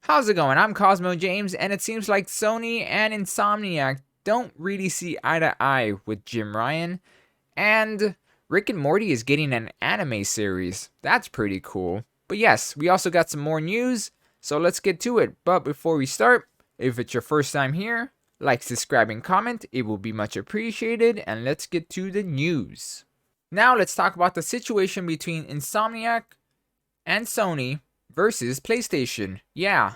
How's it going? I'm Cosmo James, and it seems like Sony and Insomniac don't really see eye to eye with Jim Ryan, and Rick and Morty is getting an anime series. That's pretty cool. But yes, we also got some more news, so let's get to it. But before we start, if it's your first time here, like, subscribe, and comment. It will be much appreciated, and let's get to the news. Now let's talk about the situation between Insomniac and Sony versus PlayStation. Yeah,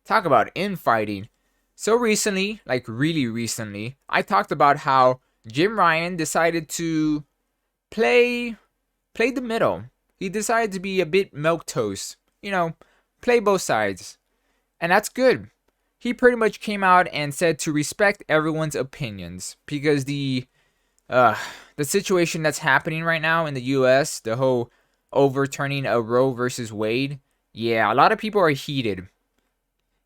talk about infighting. So recently, like really recently, I talked about how Jim Ryan decided to play the middle. He decided to be a bit milquetoast. Play both sides. And that's good. He pretty much came out and said to respect everyone's opinions because the situation that's happening right now in the US, the whole overturning of Roe versus Wade, yeah, a lot of people are heated.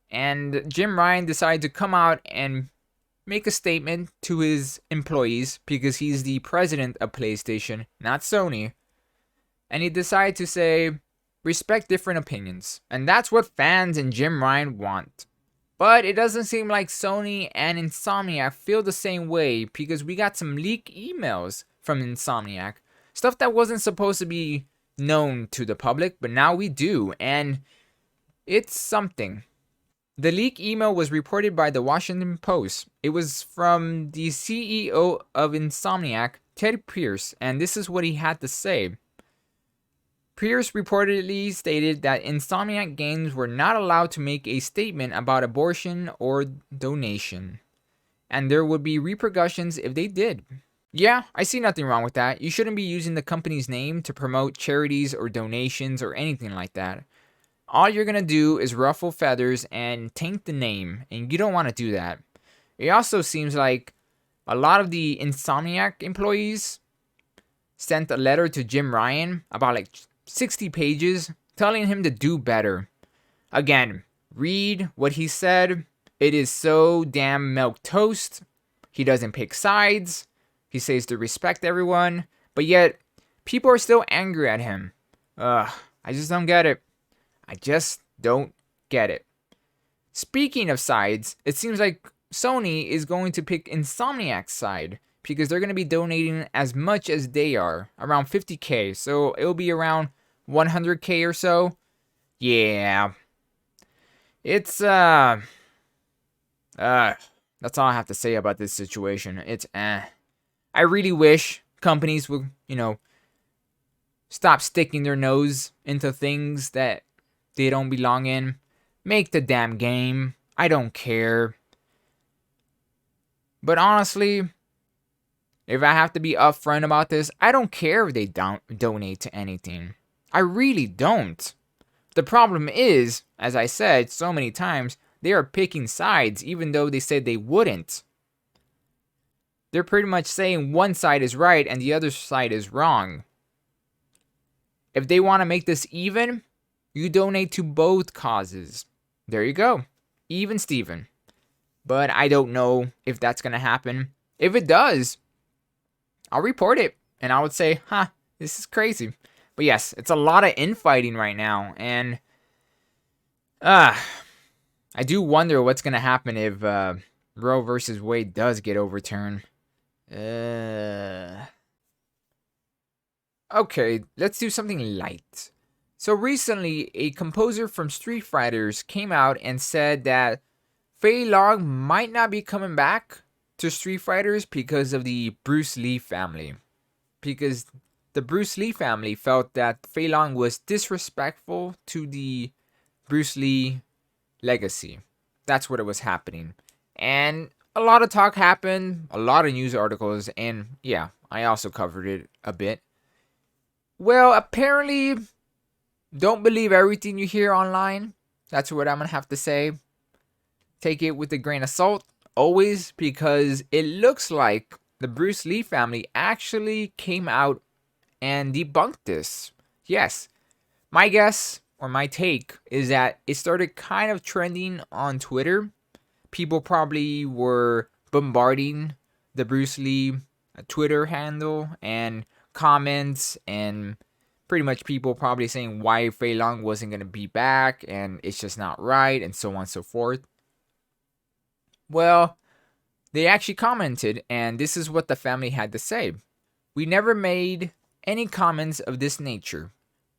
And Jim Ryan decided to come out and make a statement to his employees because he's the president of PlayStation, not Sony. And he decided to say, respect different opinions. And that's what fans and Jim Ryan want. But it doesn't seem like Sony and Insomniac feel the same way because we got some leaked emails from Insomniac. Stuff that wasn't supposed to be known to the public, but now we do. And it's something. The leak email was reported by the Washington Post. It was from the CEO of Insomniac, Ted Pierce, and this is what he had to say. Pierce reportedly stated that Insomniac Games were not allowed to make a statement about abortion or donation, and there would be repercussions if they did. Yeah, I see nothing wrong with that. You shouldn't be using the company's name to promote charities or donations or anything like that. All you're going to do is ruffle feathers and taint the name, and you don't want to do that. It also seems like a lot of the Insomniac employees sent a letter to Jim Ryan about like 60 pages telling him to do better. Again, read what he said. It is so damn milquetoast. He doesn't pick sides. He says to respect everyone, but yet people are still angry at him. I just don't get it. I just don't get it. Speaking of sides, it seems like Sony is going to pick Insomniac's side because they're going to be donating as much as they are, around 50K. So it'll be around 100K or so. Yeah. It's that's all I have to say about this situation. It's I really wish companies would, stop sticking their nose into things that they don't belong in. Make the damn game. I don't care. But honestly, if I have to be upfront about this, I don't care if they don't donate to anything. I really don't. The problem is, as I said so many times, they are picking sides even though they said they wouldn't. They're pretty much saying one side is right and the other side is wrong. If they want to make this even, you donate to both causes. There you go. Even Steven. But I don't know if that's going to happen. If it does, I'll report it. And I would say, this is crazy. But yes, it's a lot of infighting right now. And I do wonder what's going to happen if Roe versus Wade does get overturned. Okay, let's do something light. So recently, a composer from Street Fighters came out and said that Fei Long might not be coming back to Street Fighters because of the Bruce Lee family. Because the Bruce Lee family felt that Fei Long was disrespectful to the Bruce Lee legacy. That's what it was happening. And a lot of talk happened, a lot of news articles, and yeah, I also covered it a bit. Well, apparently, don't believe everything you hear online. That's what I'm going to have to say. Take it with a grain of salt, always, because it looks like the Bruce Lee family actually came out and debunked this. Yes, my guess or my take is that it started kind of trending on Twitter. People probably were bombarding the Bruce Lee Twitter handle and comments and Pretty much people probably saying why Fei Long wasn't going to be back and it's just not right and so on and so forth. Well, they actually commented, and this is what the family had to say. We never made any comments of this nature.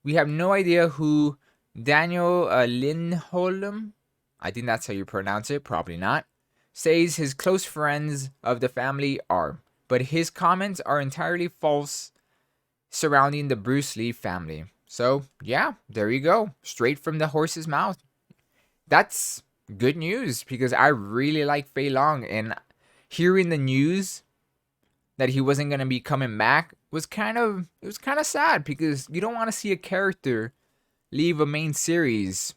We have no idea who Daniel Lindholm, I think that's how you pronounce it, probably not, says his close friends of the family are. But his comments are entirely false surrounding the Bruce Lee family. So, yeah, there you go. Straight from the horse's mouth. That's good news because I really like Fei Long, and hearing the news that he wasn't going to be coming back was kind of sad because you don't want to see a character leave a main series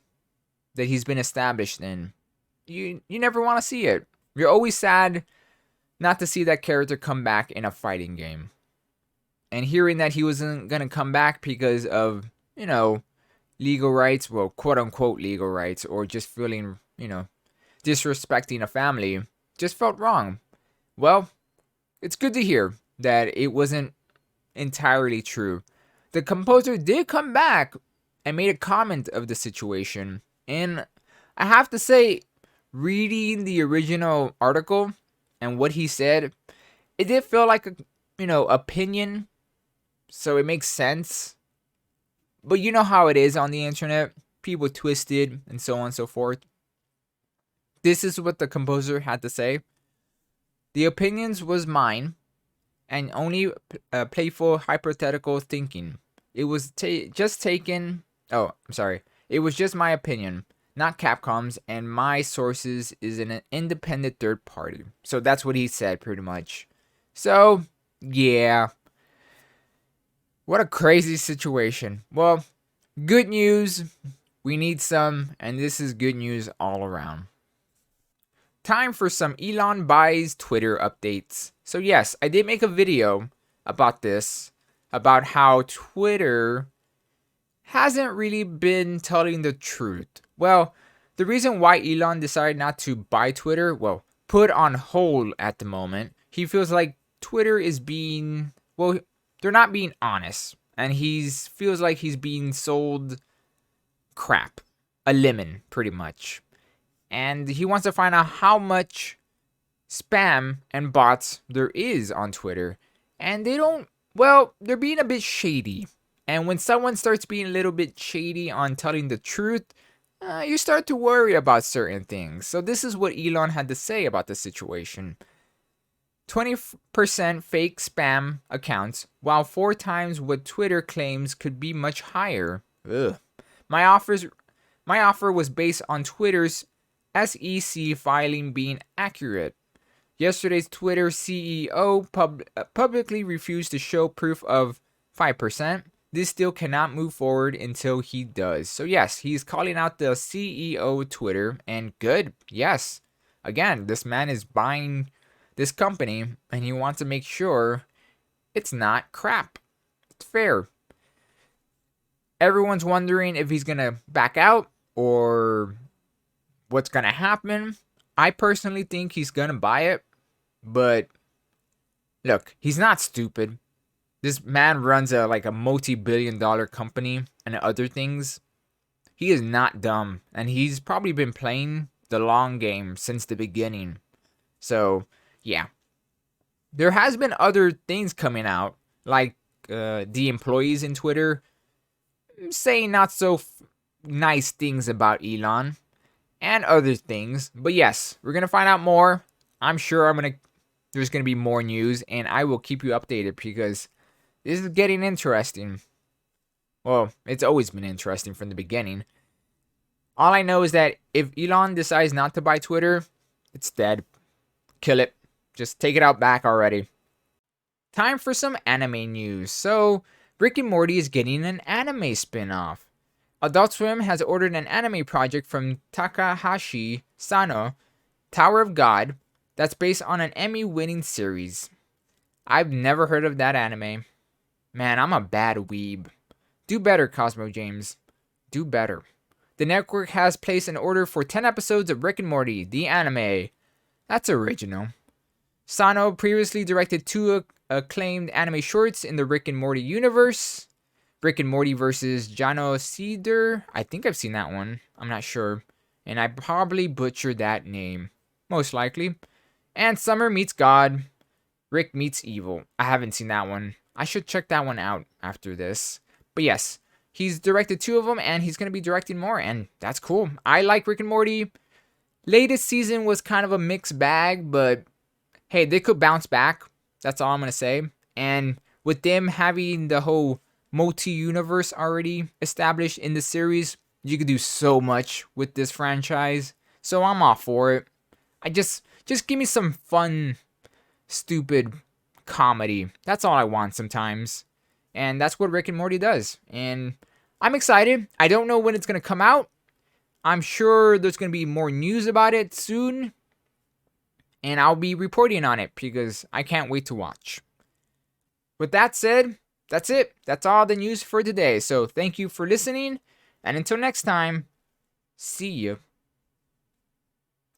that he's been established in. You never want to see it. You're always sad not to see that character come back in a fighting game. And hearing that he wasn't going to come back because of, legal rights, well, quote unquote legal rights, or just feeling, disrespecting a family, just felt wrong. Well, it's good to hear that it wasn't entirely true. The composer did come back and made a comment of the situation. And I have to say, reading the original article and what he said, it did feel like a, opinion. So it makes sense. But you know how it is on the internet. People twisted and so on and so forth. This is what the composer had to say. The opinions was mine and only playful hypothetical thinking. It was just taken... Oh, I'm sorry. It was just my opinion, not Capcom's, and my sources is an independent third party. So that's what he said pretty much. So, yeah. What a crazy situation. Well, good news. We need some, and this is good news all around. Time for some Elon buys Twitter updates. So yes, I did make a video about this, about how Twitter hasn't really been telling the truth. Well, the reason why Elon decided not to buy Twitter, well, put on hold at the moment, he feels like Twitter is being, well, they're not being honest. And he feels like he's being sold crap. A lemon, pretty much. And he wants to find out how much spam and bots there is on Twitter. And they're being a bit shady. And when someone starts being a little bit shady on telling the truth, you start to worry about certain things. So this is what Elon had to say about the situation. 20% fake spam accounts, while 4 times what Twitter claims could be much higher. Ugh. My offer was based on Twitter's SEC filing being accurate. Yesterday's Twitter CEO publicly refused to show proof of 5%. This still cannot move forward until he does. So yes, he's calling out the CEO of Twitter, and good, yes. Again, this man is buying this company, and he wants to make sure it's not crap. It's fair. Everyone's wondering if he's going to back out or what's going to happen. I personally think he's going to buy it. But look, he's not stupid. This man runs a multi-billion-dollar company and other things. He is not dumb. And he's probably been playing the long game since the beginning. So, yeah. There has been other things coming out. Like the employees in Twitter saying not so nice things about Elon. And other things. But yes, we're going to find out more. I'm sure there's going to be more news. And I will keep you updated because this is getting interesting. Well, it's always been interesting from the beginning. All I know is that if Elon decides not to buy Twitter, it's dead. Kill it. Just take it out back already. Time for some anime news. So, Rick and Morty is getting an anime spin-off. Adult Swim has ordered an anime project from Takahashi Sano, Tower of God, that's based on an Emmy-winning series. I've never heard of that anime. Man, I'm a bad weeb. Do better, Cosmo James. Do better. The network has placed an order for 10 episodes of Rick and Morty, the anime. That's original. Sano previously directed 2 acclaimed anime shorts in the Rick and Morty universe, Rick and Morty versus Jano Cedar. I think I've seen that one. I'm not sure. And I probably butchered that name. Most likely. And Summer Meets God. Rick Meets Evil. I haven't seen that one. I should check that one out after this. But yes, he's directed 2 of them and he's going to be directing more. And that's cool. I like Rick and Morty. Latest season was kind of a mixed bag, but hey, they could bounce back. That's all I'm going to say. And with them having the whole multi-universe already established in the series, you could do so much with this franchise. So I'm all for it. I just give me some fun, stupid comedy. That's all I want sometimes. And that's what Rick and Morty does. And I'm excited. I don't know when it's going to come out. I'm sure there's going to be more news about it soon. And I'll be reporting on it because I can't wait to watch. With that said, that's it. That's all the news for today. So thank you for listening. And until next time, see you.